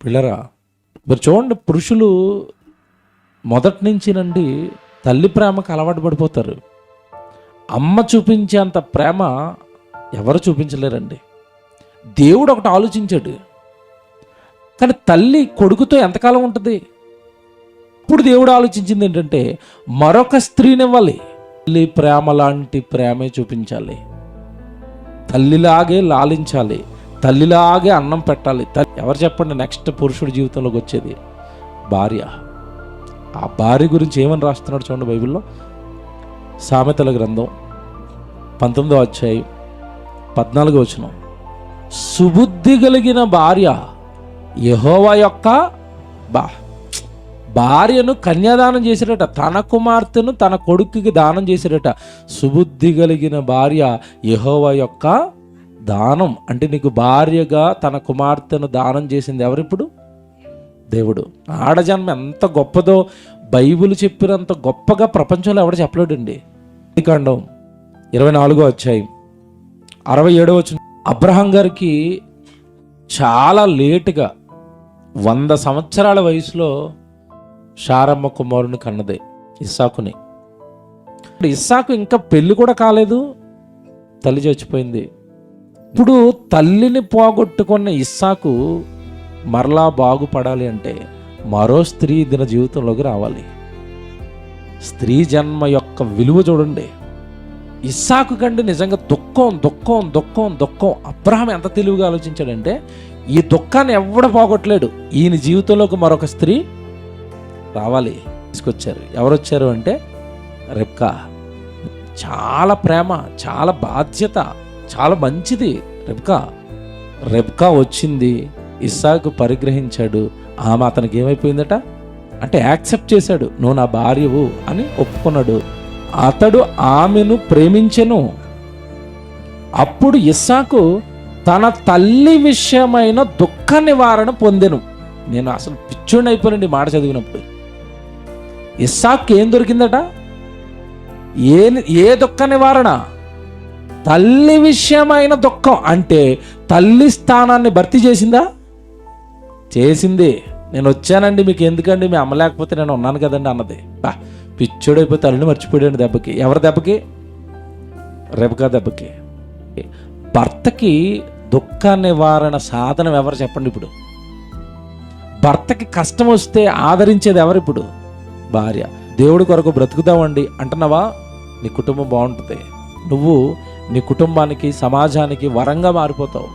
పిల్లరా, మీరు చూడండి, పురుషులు మొదటి నుంచినండి తల్లి ప్రేమకు అలవాటు పడిపోతారు. అమ్మ చూపించేంత ప్రేమ ఎవరు చూపించలేరండి. దేవుడు ఒకటి ఆలోచించాడు, కానీ తల్లి కొడుకుతో ఎంతకాలం ఉంటుంది? ఇప్పుడు దేవుడు ఆలోచించింది ఏంటంటే మరొక స్త్రీనివ్వాలి. తల్లి ప్రేమ లాంటి ప్రేమే చూపించాలి, తల్లిలాగే లాలించాలి, తల్లిలాగే అన్నం పెట్టాలి. ఎవరు చెప్పండి నెక్స్ట్ పురుషుడి జీవితంలోకి వచ్చేది? భార్య. ఆ భార్య గురించి ఏమని రాస్తున్నాడు చూడండి బైబిల్లో. సామెతల గ్రంథం 19వ అధ్యాయం 14వ వచనం. సుబుద్ధి కలిగిన భార్య యెహోవా యొక్క భార్యను కన్యాదానం చేశారట. తన కుమార్తెను తన కొడుకుకి దానం చేశారట. సుబుద్ధి కలిగిన భార్య యెహోవా యొక్క దానం. అంటే నీకు భార్యగా తన కుమార్తెను దానం చేసింది ఎవరిప్పుడు? దేవుడు. ఆడజన్మ ఎంత గొప్పదో బైబిల్ చెప్పినంత గొప్పగా ప్రపంచంలో ఎవడు చెప్పలేడండి. కాండం 24వ అధ్యాయం 67వ వచనం. అబ్రహాం గారికి చాలా లేటుగా 100 సంవత్సరాల వయసులో శారమ్మ కుమారుని కన్నదే, ఇస్సాకుని. ఇస్సాకు ఇంకా పెళ్ళి కూడా కాలేదు, తల్లి చచ్చిపోయింది. ఇప్పుడు తల్లిని పోగొట్టుకున్న ఇస్సాకు మరలా బాగుపడాలి అంటే మరో స్త్రీ దిన జీవితంలోకి రావాలి. స్త్రీ జన్మ యొక్క విలువ చూడండి. ఇస్సాకు కంటే నిజంగా దుఃఖం దుఃఖం దుఃఖం దుఃఖం. అబ్రహాం ఎంత తెలివిగా ఆలోచించాడంటే ఈ దుఃఖాన్ని ఎవడు పోగొట్టలేడు, ఈయన జీవితంలోకి మరొక స్త్రీ రావాలి. తీసుకొచ్చారు. ఎవరు వచ్చారు అంటే రెబ్కా. చాలా ప్రేమ, చాలా బాధ్యత, చాలా మంచిది రెబ్కా. రెబ్కా వచ్చింది, ఇస్సాకు పరిగ్రహించాడు. ఆమె అతనికి ఏమైపోయిందట అంటే యాక్సెప్ట్ చేశాడు. నువ్వు నా భార్యవు అని ఒప్పుకున్నాడు. అతడు ఆమెను ప్రేమించెను. అప్పుడు ఇస్సాకు తన తల్లి విషయమైన దుఃఖ నివారణ పొందెను. నేను అసలు పిచ్చోడిని అయిపోయానండి మాట చదివినప్పుడు. ఇస్సాకు ఏం దొరికిందట? ఏ దుఃఖ నివారణ? తల్లి విషయమైన దుఃఖం. అంటే తల్లి స్థానాన్ని భర్తీ చేసిందా? చేసింది. నేను వచ్చానండి మీకు ఎందుకండి, మీ అమ్మ లేకపోతే నేను ఉన్నాను కదండి అన్నది. పిచ్చోడైపోయి తల్లిని మర్చిపోయాడు దెబ్బకి. ఎవరి దెబ్బకి? రెబ్కా దెబ్బకి. భర్తకి దుఃఖ నివారణ సాధనం ఎవరు చెప్పండి? ఇప్పుడు భర్తకి కష్టం వస్తే ఆదరించేది ఎవరు? ఇప్పుడు భార్య. దేవుడి కొరకు బ్రతుకుతామండి అంటున్నావా, నీ కుటుంబం బాగుంటుంది. నువ్వు నీ కుటుంబానికి, సమాజానికి వరంగా మారిపోతావు.